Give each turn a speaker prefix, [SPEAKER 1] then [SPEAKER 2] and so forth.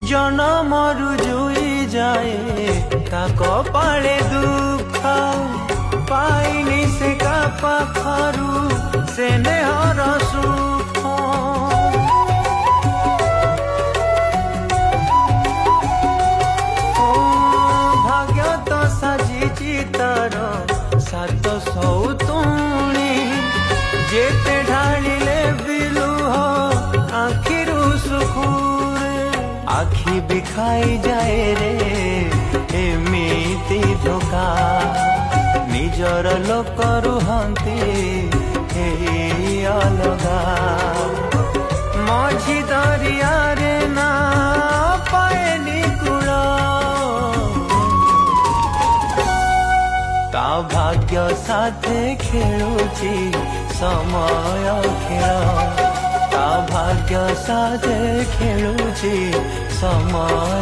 [SPEAKER 1] जनमरु जुई जाए ता कपाळे दुख पाइनी से का पाखरु से नेहर सुख भाग्य तो साजिची तार सात सौतुणी जेते ढालिले बिलुह आखिरु सुखुरे आखि बिखाई जाए रे एमिति धोखा निजर लोक रुहंती अलगा मझी दरिया रे ना पाएनी कूल ता भाग्य साथे खेलुची समय खेल ता भाग्य साथे खेलुची समय